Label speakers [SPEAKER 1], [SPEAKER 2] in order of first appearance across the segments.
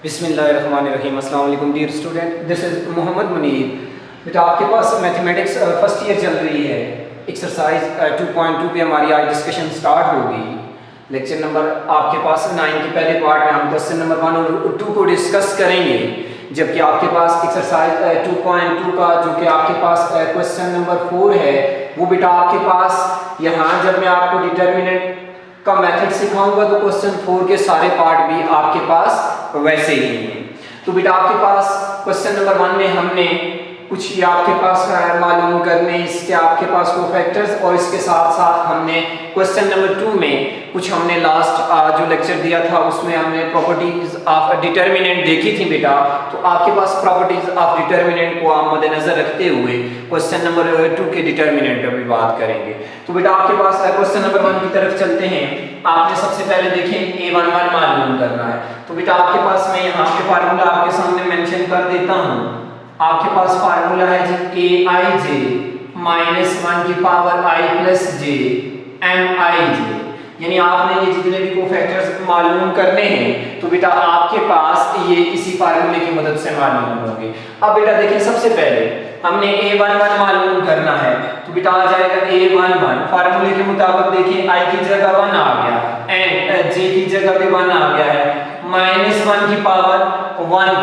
[SPEAKER 1] बिस्मिल्लाहिर्रहमानिर्रहीम। अस्सलाम वालेकुम dear student, this is Mohammad Munir. बेटा आपके पास मैथमेटिक्स फर्स्ट ईयर चल रही है। एक्सरसाइज 2.2 पे हमारी आज डिस्कशन स्टार्ट होगी। लेक्चर नंबर आपके पास 9 के पहले पार्ट में हम क्वेश्चन नंबर 1 और 2 को डिस्कस करेंगे, जबकि आपके पास एक्सरसाइज 2.2 का जो कि आपके पास क्वेश्चन नंबर 4 है वो बेटा आपके पास यहाँ जब मैं आपको डिटर्मिनेंट का मेथड सिखाऊंगा तो क्वेश्चन 4 के सारे पार्ट भी आपके पास वैसे ही हैं। तो बेटा आपके पास क्वेश्चन नंबर 1 में हमने कुछ ये आपके पास मालूम करने इसके आपके पास को फैक्टर्स, और इसके साथ साथ हमने क्वेश्चन नंबर 2 में कुछ हमने लास्ट जो लेक्चर दिया था उसमें हमने प्रॉपर्टीज ऑफ डिटर्मिनेंट देखी थी बेटा। तो आपके पास प्रॉपर्टीज ऑफ डिटर्मिनेंट को आप मद्देनजर रखते हुए क्वेश्चन नंबर 2 के डिटर्मिनेंट पर भी बात करेंगे। तो बेटा आपके पास क्वेश्चन नंबर 1 की तरफ चलते हैं। आपने सबसे पहले देखें a11 मालूम करना है। तो बेटा आपके पास मैं यहाँ पे फार्मूला आपके सामने मेंशन कर देता हूँ। आपके पास फार्मूला है जी aij माइनस 1 की power i plus j mij, यानी आपने ये जितने भी कोफैक्टर्स मालूम करने हैं तो बेटा आपके पास ये इसी फार्मूले की मदद से मालूम होंगे। अब बेटा देखिए सबसे पहले हमने a11 मालूम करना है तो बेटा आ जाएगा a11 फार्मूले के मुताबिक देखिए i की जगह 1 आ गया एंड j की जगह भी 1 आ गया है, माइनस 1 की पावर 1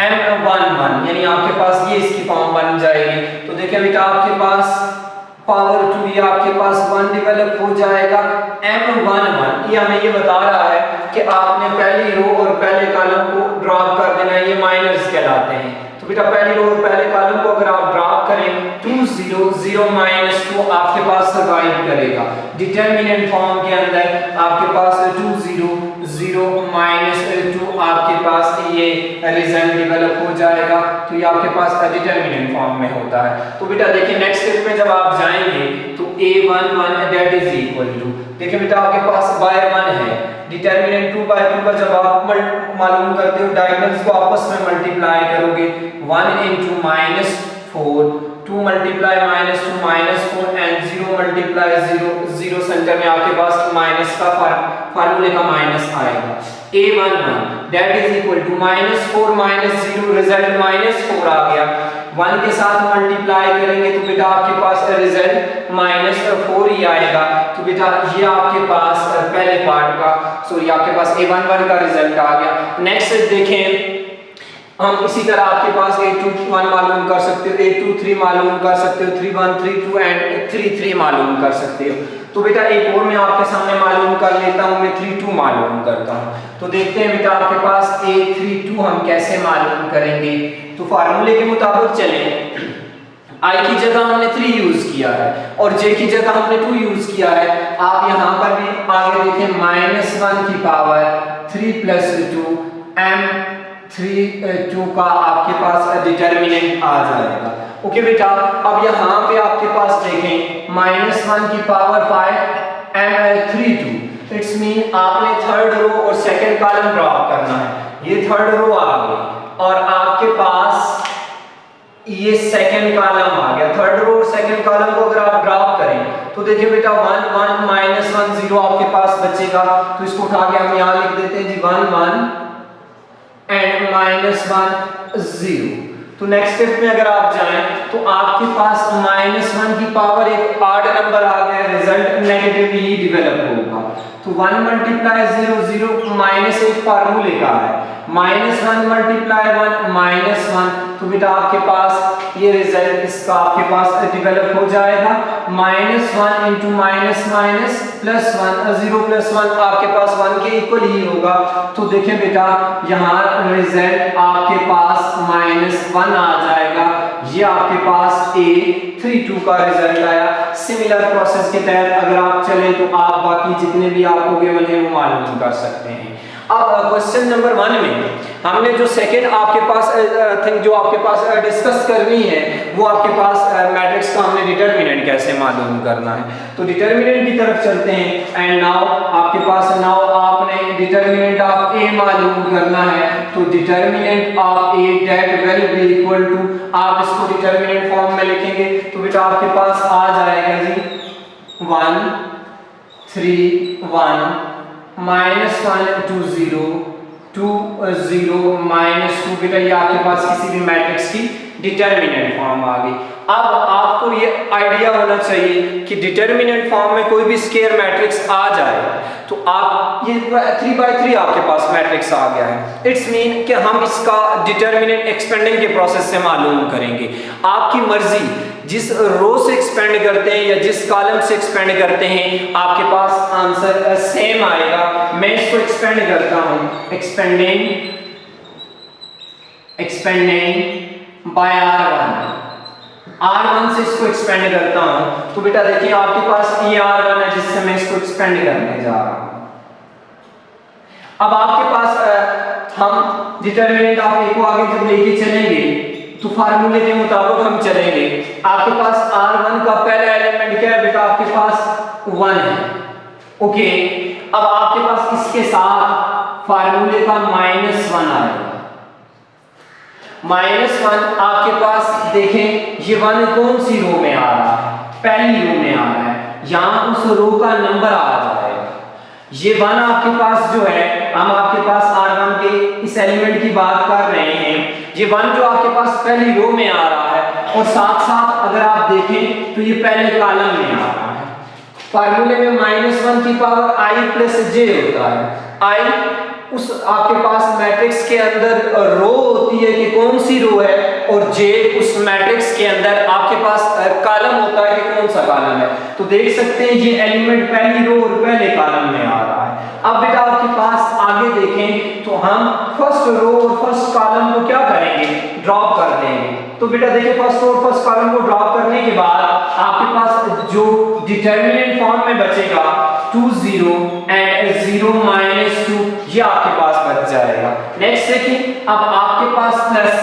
[SPEAKER 1] m11, यानी आपके पास ये इसकी फॉर्म बन जाएगी। तो देखिए बेटा आपके पास पावर 2 ये आपके पास 1 डेवलप हो जाएगा m11। ये हमें ये बता रहा है कि आपने पहली रो और पहले कॉलम को ड्रॉप कर देना है, ये माइनस कहलाते हैं। तो बेटा पहली रो और पहले कॉलम को अगर आप ड्रॉप करें 2 0 0 माइनस 2 आपके पास सर्वाइव करेगा। डिटर्मिनेंट फॉर्म के अंदर आपके पास 2 0 0 माइनस 2 आपके पास ये रिजल्ट डेवलप हो जाएगा। तो ये आपके पास डिटर्मिनेंट फॉर्म में होता है। तो बेटा देखिए नेक्स्ट स्टेप में जब आप जाएंगे तो a11 that is equal to, देखिए बेटा आपके पास बाय 1 है, डिटर्मिनेंट 2 बाय 2 का जब आप मालूम करते हो डायगोनल्स को आपस में मल्टीप्लाई करोगे 1 into -4 2 multiply -2 -4 and 0 multiply 0 0 centre में आपके पास माइनस का फार्मूले का माइनस आएगा। a11 that is equal to -4 -0 result -4 आ गया, 1 के साथ मल्टीप्लाई करेंगे तो बेटा आपके पास रिजल्ट -4 ही आएगा। तो बेटा ये आपके पास पहले पार्ट का सॉरी आपके पास a11 का रिजल्ट आ गया। नेक्स्ट देखें हम इसी तरह आपके पास a21 मालूम कर सकते हो, a23 मालूम कर सकते हो, 31 32 एंड 33 मालूम कर सकते हो। तो बेटा एक और मैं आपके सामने मालूम कर लेता हूं, मैं 32 मालूम करता हूं। तो देखते हैं बेटा आपके पास a32 हम कैसे मालूम करेंगे। तो फार्मूले के मुताबिक चलें, i की जगह हमने 3 यूज किया है और j की जगह हमने 2 यूज किया है। आप यहां पर भी आगे देखें -1 की पावर 3 प्लस 2 m32 का आपके पास डिटर्मिनेंट आ जाएगा। ओके बेटा अब यहाँ पे आपके पास देखें -1 की पावर 5 m32, इट्स मीन आपने थर्ड रो और सेकंड कॉलम ड्रॉप करना है। ये थर्ड रो आ गई और आपके पास ये सेकंड कॉलम आ गया। थर्ड रो और सेकंड कॉलम को अगर आप ड्रॉप करें तो देखिए बेटा 1 1 -1 0 आपके पास बचेगा। तो इसको उठा के हम यहाँ लिख देते हैं जी 1 1 एंड -1 0। तो नेक्स्ट स्टेप में अगर आप जाएं तो आपके पास -1 की पावर एक ऑड नंबर आ गया, रिजल्ट नेगेटिव ही डेवलप होगा। तो 1 मल्टीप्लाई 0 0 -1 फार्मूले का है, -1 मल्टीप्लाई 1 -1। तो बेटा आपके पास ये रिजल्ट इसका आपके पास डेवलप हो जाएगा -1 into -1 प्लस 1 0 प्लस 1 आपके पास 1 के इक्वल ही होगा। तो देखिए बेटा यहाँ रिजल्ट आपके पास -1 आ जाएगा। ये आपके पास a32 का रिजल्ट आया। सिमिलर प्रोसेस के तहत अगर आप चले तो आप बाकी जितने भी आपको गिवन है वो मालूम कर सकते हैं। अब क्वेश्चन नंबर 1 में हमने जो सेकंड आपके पास थिंग जो आपके पास डिस्कस करनी है वो आपके पास मैट्रिक्स का हमने डिटर्मिनेंट कैसे मालूम करना है। तो डिटर्मिनेंट की तरफ चलते हैं एंड नाउ आपके पास आपने डिटर्मिनेंट ऑफ a मालूम करना है। तो determinant of a that will be equal to, आप इसको डिटर्मिनेंट फॉर्म में लिखेंगे तो बेटा आपके पास आ जाएगा जी 1 3 1 -1 2 0 2 0 माइनस 2, बेटा ये आपके पास किसी भी मैट्रिक्स की डिटर्मिनेंट फॉर्म आ गई। अब आपको ये आइडिया होना चाहिए कि डिटर्मिनेंट फॉर्म में कोई भी स्केयर मैट्रिक्स आ जाए तो आप ये 3/3 आपके पास मैट्रिक्स आ गया है। इट्स मीन कि हम इसका डिटर्मिनेंट एक्सपेंडिंग के प्रोसेस से मालूम करेंगे। आपकी मर्जी, जिस रो से एक्सपेंड करते हैं या जिस कॉलम से एक्सपेंड करते हैं आपके पास आंसर सेम आएगा। मैं इसको एक्सपेंड करता हूं, एक्सपेंडिंग बाय R1 से इसको एक्सपेंड करता हूं तो बेटा देखिए आपके पास ये R1 है जिससे मैं इसको एक्सपेंड करने जा रहा हूं। अब आपके पास हम डिटरमिनेंट आप एक को आगे जब लेके चलेंगे तो फार्मूले के मुताबिक हम चलेंगे। आपके पास R1 का पहला एलिमेंट क्या है बेटा? आपके पास 1 है। ओके, अब आपके पास इसके साथ फार्मूले का -1 आएगा। -1 आपके पास देखें ये 1 कौन सी रो में आ रहा है? पहली रो में आ रहा है। यहां उस रो का नंबर आ जाएगा। ये 1 आपके पास जो है, हम आपके पास R1 के इस एलिमेंट की बात कर रहे हैं। ये 1 जो आपके पास पहली रो में आ रहा है और साथ साथ अगर आप देखें तो ये पहले कॉलम में आ रहा है। फार्मूले में -1 की पावर i प्लस j होता है। i उस आपके पास मैट्रिक्स के अंदर रो होती है कि कौन सी रो है, और j उस मैट्रिक्स के अंदर आपके पास कॉलम होता है कि कौन सा कॉलम है। तो देख सकते हैं ये एलिमेंट पहली रो और पहले कॉलम में आ रहा है। अब बेटा आपके पास आगे देखें तो हम फर्स्ट रो और फर्स्ट कॉलम को क्या करेंगे? ड्रॉप कर देंगे। तो बेटा देखिए फर्स्ट रो और फर्स्ट कॉलम को ड्रॉप करने के बाद आपके पास जो डिटर्मिनेंट फॉर्म में बचेगा 2 0 एंड 0 -2 ये आपके पास बच जाएगा। नेक्स्ट देखिए, अब आपके पास प्लस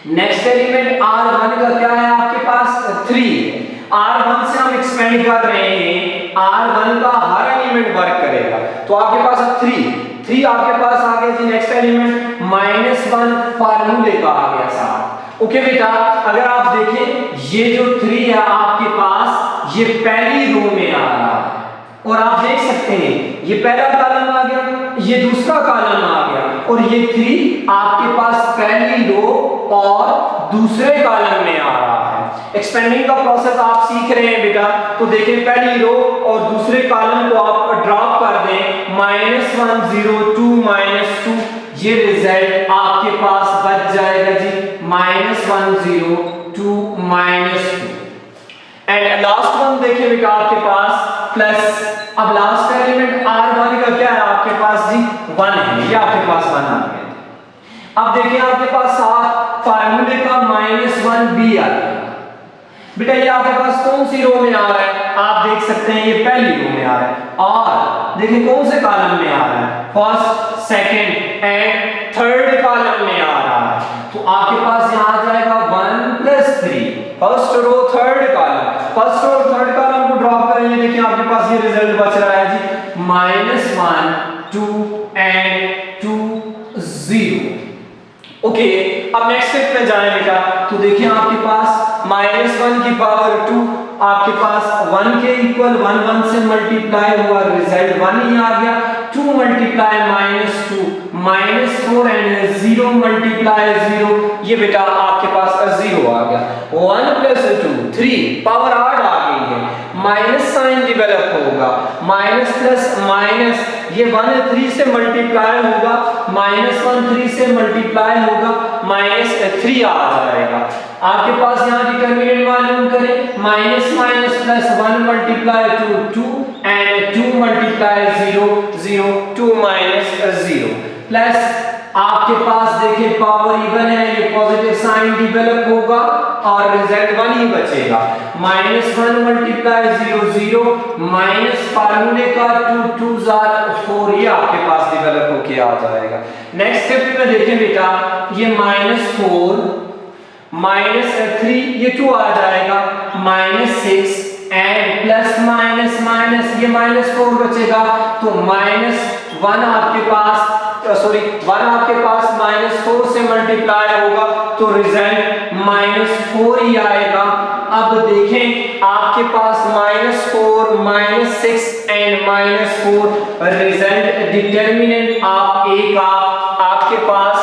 [SPEAKER 1] नेक्स्ट एलिमेंट R1 का क्या है? आपके पास 3 है। R1 से हम एक्सपेंड कर रहे हैं, R1 का हर एलिमेंट वर्क करेगा। तो आपके पास 3 आपके पास आ गया जी। नेक्स्ट एलिमेंट -1 फार्मूले का आ गया साथ। ओके बेटा, अगर आप देखें ये जो 3 है आपके पास ये पहली रो में आ रहा है और आप देख सकते हैं ये पहला कॉलम आ गया, ये दूसरा कॉलम आ गया और ये 3 आपके पास पहली रो और दूसरे कॉलम में आ रहा है। एक्सपेंडिंग का प्रोसेस आप सीख रहे हैं बेटा, तो देखें पहली रो और दूसरे कॉलम को आप ड्रॉप कर दें, -1 0 2 -2 ये रिजल्ट आपके पास बच जाएगा जी -1 0 2 -2। एंड लास्ट वन देखिए बेटा आपके पास प्लस। अब लास्ट एलिमेंट R1 का क्या है? आपके पास जी 1 है, ये आपके पास 1 आ गया। अब देखिए आपके पास साथ फार्मूले का -1 भी आ गया। बेटा ये आपके पास कौन सी रो में आ रहा है? आप देख सकते हैं ये पहली रो में आ रहा है और देखिए कौन से कॉलम में आ रहा है? First, second and third column में आ रहा है। तो आपके पास यहां आ जाएगा 1 + 3, first row third column. First row और थर्ड कॉलम को ड्रॉप करेंगे, देखिए आपके पास ये रिजल्ट बच रहा है जी -1 2 एंड 2 0। ओके, अब नेक्स्ट स्टेप में जाएं बेटा, तो देखिए आपके पास -1 की पावर 2 आपके पास 1 के इक्वल 1 से मल्टीप्लाई हुआ, रिजल्ट 1 ही आ गया। 2 × -2 -4 एंड 0 × 0 ये बेटा आपके पास 0 आ गया। 1 + 2 3 पावर 8 आ गई है। माइनस साइन डेवलप होगा, माइनस प्लस माइनस, ये 1 3 से मल्टीप्लाई होगा, -1 3 से मल्टीप्लाई होगा, -3 आ जाएगा। आपके पास यहाँ डिटरमिनेंट मालूम करें, minus minus plus 1 × 2 2 and 2 × 0 0 2 - 0 plus आपके पास देखिए पावर इवन है, ये पॉजिटिव साइन डेवलप होगा और रिजल्ट 1 ही बचेगा। -1 × 0 0 माइनस फार्मूले का 2 2 4 ये आपके पास डेवलप होके आ जाएगा। नेक्स्ट स्टेप में देखें बेटा, ये -4 -3 ये 2 आ जाएगा, -6 एंड प्लस माइनस माइनस ये -4 बचेगा, तो -1 आपके पास 1 आपके पास -4 से मल्टीप्लाई होगा तो रिजल्ट -4 ही आएगा। अब देखें आपके पास -4, -6 एंड -4 रिजल्ट डिटर्मिनेंट ऑफ ए का आपके पास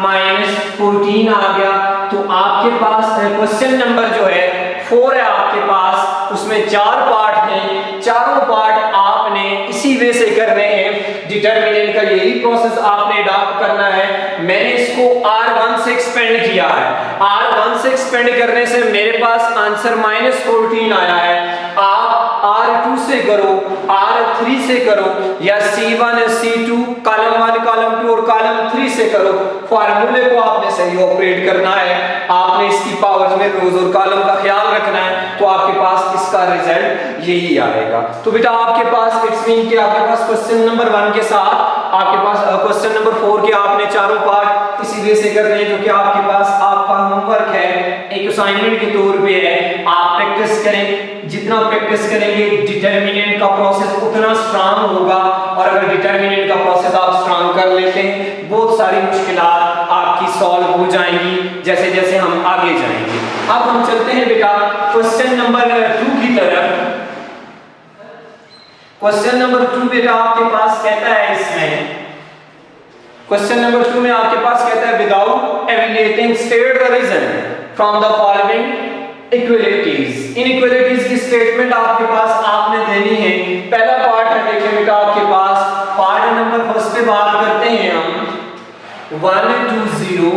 [SPEAKER 1] -14 आ गया। तो आपके पास क्वेश्चन नंबर जो है 4 है आपके पास, उसमें 4 पार्ट हैं, चारों पार्ट आपने इसी वे से करने हैं। डिटर्मिनेंट का यही प्रोसेस आपने अडॉप्ट करना है। मैंने इसको R1 से एक्सपेंड किया है। R1 से एक्सपेंड करने से मेरे पास आंसर -14 आया है। आप R2 से करो, R3 से करो, या C1 C2 कॉलम 1 कॉलम 2 और कॉलम 3 से करो। फार्मूले को आपने सही ऑपरेट करना है, आपने इसकी पावर्स में रोज और कॉलम का ख्याल रखना है, तो आपके पास इसका रिजल्ट यही आएगा। तो बेटा आपके पास इट्स मीन कि आपके पास क्वेश्चन नंबर 1 के साथ आपके पास क्वेश्चन नंबर 4 के आपने चारों पार्ट इसी वे से करने हैं, जो कि आपके पास आपका होमवर्क है, एक असाइनमेंट के तौर पे है। आप प्रैक्टिस करें, जितना प्रैक्टिस करेंगे डिटर्मिनेंट का प्रोसेस उतना स्ट्रांग होगा, और अगर डिटर्मिनेंट का प्रोसेस आप स्ट्रांग कर लेते हैं, बहुत सारी मुश्किलात आपकी सॉल्व हो जाएंगी जैसे जैसे हम आगे जाएंगे। अब हम चलते हैं बेटा क्वेश्चन नंबर 2 की तरफ। क्वेश्चन नंबर 2 बेटा आपके पास कहता है, इसमें क्वेश्चन नंबर 2 में आपके पास कहता है without evaluating state the reason from the following equalities. Inequalities की स्टेटमेंट आपके पास आपने देनी है। पहला पार्ट है, देखिए बेटा आपके पास पार्ट नंबर फर्स्ट पे बात करते हैं हम 1 2 0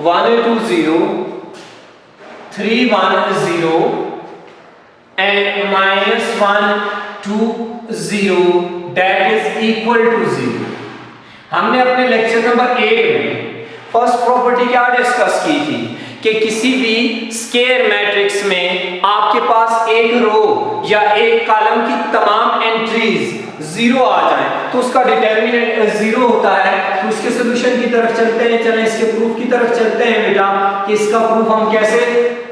[SPEAKER 1] 1 2 0 3 1 0 and -1 2 0 that is equal to 0। हमने अपने लेक्चर नंबर 8 में फर्स्ट प्रॉपर्टी क्या डिस्कस की थी कि किसी भी स्क्वायर मैट्रिक्स में आपके पास एक रो या एक कॉलम की तमाम एंट्रीज 0 आ जाए तो उसका डिटर्मिनेंट 0 होता है। तो इसके सॉल्यूशन की तरफ चलते हैं, चलें इसके प्रूफ की तरफ चलते हैं बेटा कि इसका प्रूफ हम कैसे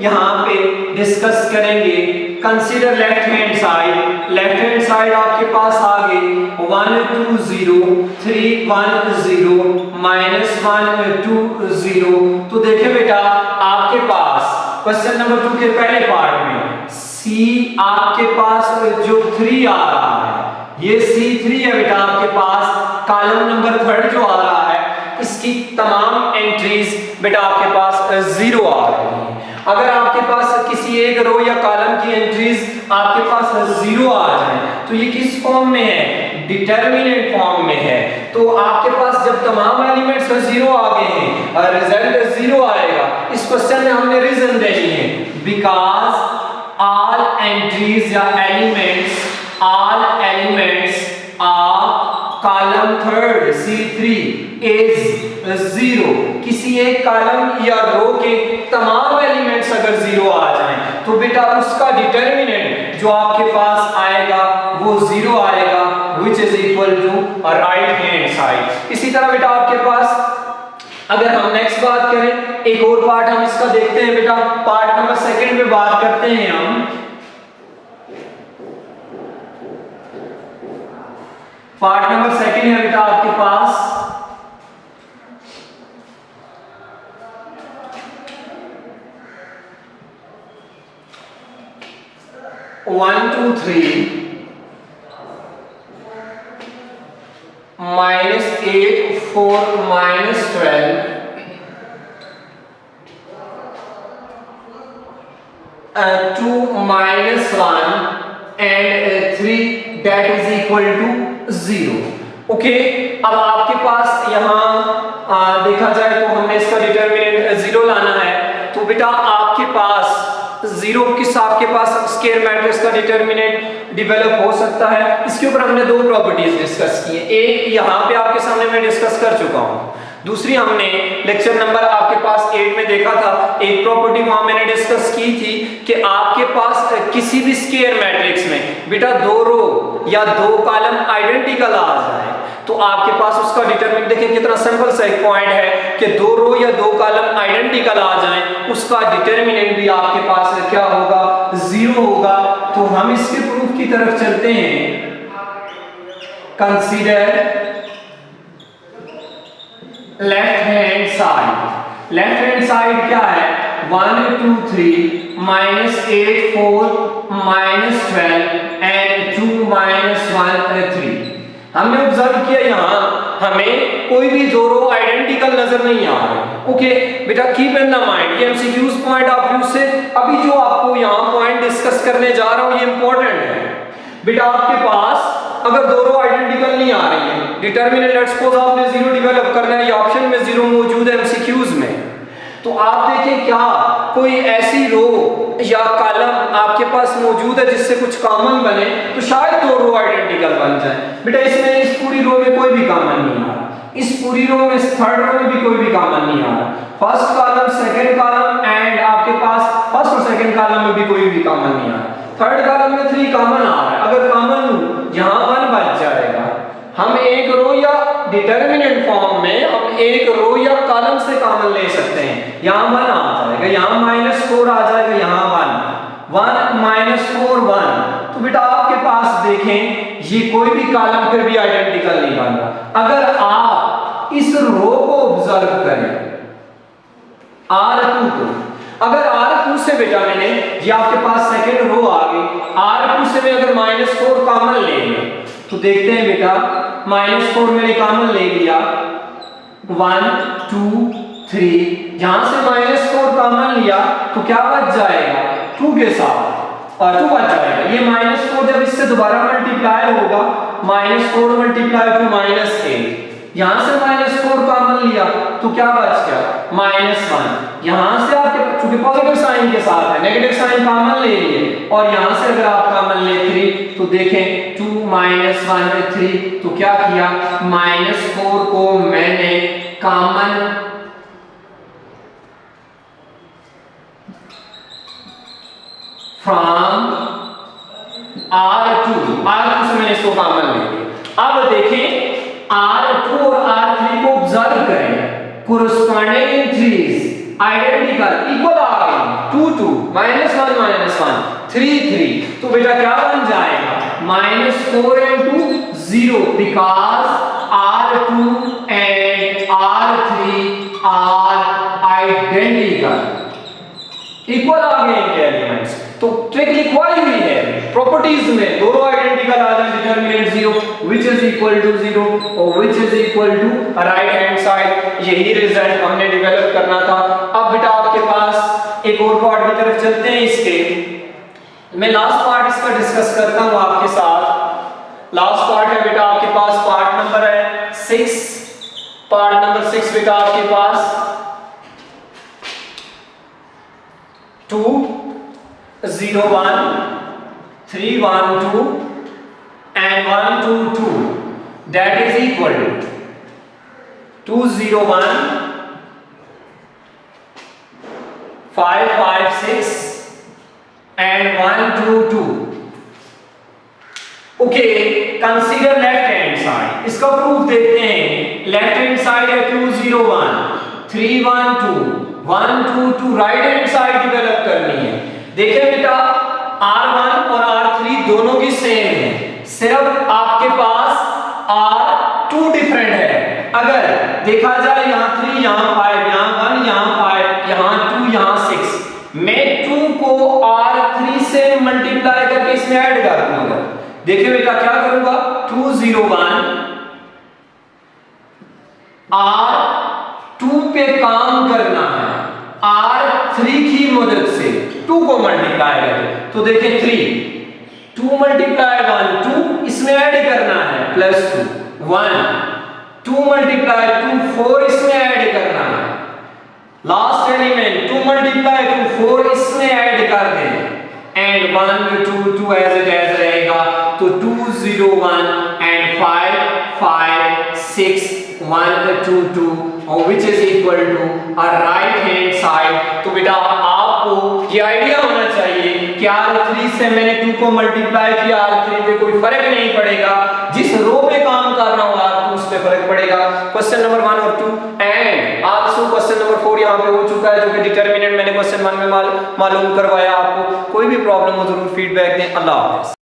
[SPEAKER 1] यहाँ पे डिस्कस करेंगे। Consider left hand side. Left hand side आपके पास आ गई 1 2 0 3 1 0 -1 2 0। तो देखें बेटा आपके पास क्वेश्चन नंबर 2 के पहले पार्ट में C आपके पास जो 3 आ रहा है, ये C3 है बेटा आपके पास। कॉलम नंबर 3 जो आ रहा है, इसकी तमाम एंट्रीज बेटा आपके पास 0 आ रही है। अगर आपके पास किसी एक रो या कॉलम की एंट्रीज आपके पास 0 आ जाए तो ये किस फॉर्म में है? डिटर्मिनेंट फॉर्म में है। तो आपके पास जब तमाम एलिमेंट्स 0 आ गए हैं और रिजल्ट 0 आएगा, इस क्वेश्चन में हमने रीजन देनी है बिकॉज all entries या all elements of column 3 C3 is 0। किसी एक कॉलम या रो के तमाम एलिमेंट्स अगर 0 आ जाएं तो बेटा उसका डिटर्मिनेंट जो आपके पास आएगा वो 0 आएगा, which is equal to right hand side. इसी तरह बेटा आपके पास अगर हम नेक्स्ट बात करें, एक और पार्ट हम इसका देखते हैं बेटा। पार्ट नंबर 2 पे बात करते हैं हम। पार्ट नंबर 2 है बेटा आपके पास 1 2 3 -8 4 -12 2 -1 and 3 that is equal to 0। Okay, अब आपके पास यहाँ देखा जाए तो हमने इसका डिटर्मिनेंट 0 लाना है। तो बेटा आपके पास 0 किस आपके पास स्क्वायर मैट्रिक्स का डिटर्मिनेंट डेवलप हो सकता है। इसके ऊपर हमने 2 प्रॉपर्टीज डिस्कस की है। एक यहाँ पे आपके सामने मैं डिस्कस कर चुका हूँ, दूसरी हमने लेक्चर नंबर आपके पास 8 में देखा था। एक प्रॉपर्टी वहां मैंने डिस्कस की थी कि आपके पास किसी भी स्क्वायर मैट्रिक्स में बेटा 2 रो या 2 कॉलम आइडेंटिकल आ जाए तो आपके पास उसका डिटरमिनेंट, देखिए कितना सिंपल सा एक पॉइंट है कि 2 रो या 2 कॉलम आइडेंटिकल आ जाए, उसका डिटरमिनेंट भी आपके पास क्या होगा? 0 होगा। तो हम इसके प्रूफ की तरफ चलते हैं। Consider left hand side. Left hand side क्या है? 1 2 3 -8 4 -12 एंड 2 -1 3। हमने ऑब्जर्व किया यहाँ हमें कोई भी दो रो आइडेंटिकल नजर नहीं आ रहे। ओके बेटा, कीप इन द माइंड, ये एमसीक्यूज पॉइंट ऑफ व्यू से अभी जो आपको यहाँ पॉइंट डिस्कस करने जा रहा हूँ ये इंपॉर्टेंट है। बेटा आपके पास अगर दो रो आइडेंटिकल नहीं आ रही है, डिटरमिनेंट लेट्स सपोज आपने जीरो डेवलप करना है, ये ऑप्शन में जीरो मौजूद है एमसीक्यूज में, तो आप देखें क्या कोई ऐसी रो या कॉलम आपके पास मौजूद है जिससे कुछ कॉमन बने, तो शायद दो रो आइडेंटिकल बन जाए। बेटा इसमें इस पूरी रो में कोई भी कॉमन नहीं आ रहा, इस पूरी रो में थर्ड रो में भी कोई भी कॉमन नहीं आ रहा, first column second column and आपके पास फर्स्ट और सेकंड कॉलम में भी कोई भी कॉमन नहीं आ रहा, थर्ड कॉलम में 3 कॉमन आ रहा है। अगर कॉमन लूं यहां 1 बच जाएगा। हम एक रो या डिटरमिनेंट फॉर्म में हम एक रो या कॉलम से कॉमन ले सकते हैं, यहां 1 आ जाएगा, यहां -4 आ जाएगा, यहां 1 -4 1। तो बेटा आपके पास देखें ये कोई भी कॉलम फिर भी आइडेंटिकल नहीं बन रहा। अगर आप इस रो को ऑब्जर्व करें R2 को, अगर R2 से बेटा मैंने ये आपके पास सेकंड रो आ गई, R2 से मैं अगर -4 कॉमन ले लिया तो देखते हैं बेटा -4 मैंने कॉमन ले लिया 1 2 3, यहां से -4 कॉमन लिया तो क्या बच जाएगा 2 के साथ, और 2 बच जाएगा। ये -4 जब इससे दोबारा मल्टीप्लाई होगा -4 मल्टीप्लाई टू -8, यहां से -4 कॉमन लिया तो क्या बच गया -1। यहां से आपके चूंकि पॉजिटिव साइन के साथ है नेगेटिव साइन कॉमन ले लिए, और यहां से अगर आप कॉमन ले 3 तो देखें 2 -1 3, तो क्या किया -4 को मैंने कॉमन फ्रॉम R2 से मैंने इसको कॉमन ले लिया। अब देखें R2 और R3 को ऑब्जर्व करें, कोरोस्पोंडिंग एंट्रीज आइडेंटिकल इक्वल आ गई, 2 2 -1 -1 3 3, तो बेटा क्या बन जाएगा -4 into 0 because R2 and R3 are identical, equal आ गए इनके एलिमेंट्स। तो ट्रिक लिखवाई हुई है प्रॉपर्टीज में, दोनों आइडेंटिकल आ जाए, determinant 0 which is equal to 0 और which is equal to right hand side, यही रिजल्ट हमने डेवलप करना था। अब बेटा आपके पास एक और पार्ट की तरफ चलते हैं, इसके मैं लास्ट पार्ट इसका डिस्कस करता हूं आपके साथ। लास्ट पार्ट है बेटा आपके पास पार्ट नंबर है 6, पार्ट नंबर 6 बेटा आपके पास 2 0 1 3 1 2 and 1 2 2, that is equal to 2 0 1 5 5 6 and 1 2 2। Okay, consider left hand side, इसका प्रूफ देखते हैं। लेफ्ट हैंड साइड है 2 0 1 3 1 2 1 2 2, राइट हैंड साइड डेवलप करनी है। देखिए बेटा R1 और R3 दोनों की सेम है, सिर्फ आपके पास R2 डिफरेंट है। अगर देखा जाए यहाँ 3 यहाँ 5 यहाँ 1 यहाँ 5 यहाँ 2 यहाँ 6, मैं 2 को R3 से मल्टीप्लाई करके इसमें ऐड कर दूंगा। देखिए बेटा क्या करूंगा 2 0 1 R2 पे काम करना है, R3 की मदद से 2 को मल्टीप्लाई करें तो देखिए 3 2 मल्टीप्लाई 1 2, इसमें ऐड करना है +2 1 2 मल्टीप्लाई 2 4, इसमें ऐड करना है लास्ट एलिमेंट 2 मल्टीप्लाई 2 4, इसमें ऐड कर दें एंड 1 2 2 एज इट एज रहेगा। तो 2 0 1 and 5 5 6 1 2 2 which is equal to a right hand side। तो बेटा आपको ये आइडिया होना चाहिए कि R3 से मैंने 2 को मल्टीप्लाई किया, R3 पे कोई फर्क नहीं पड़ेगा, जिस रो पे काम कर रहा हूं R2 उस पे फर्क पड़ेगा। क्वेश्चन नंबर 1 और 2 एंड आल्सो क्वेश्चन नंबर 4 यहां पे हो चुका है, जो कि डिटरमिनेंट मैंने क्वेश्चन 1 में मालूम करवाया। आपको कोई भी प्रॉब्लम हो जरूर फीडबैक दें। अल्लाह हाफिज़।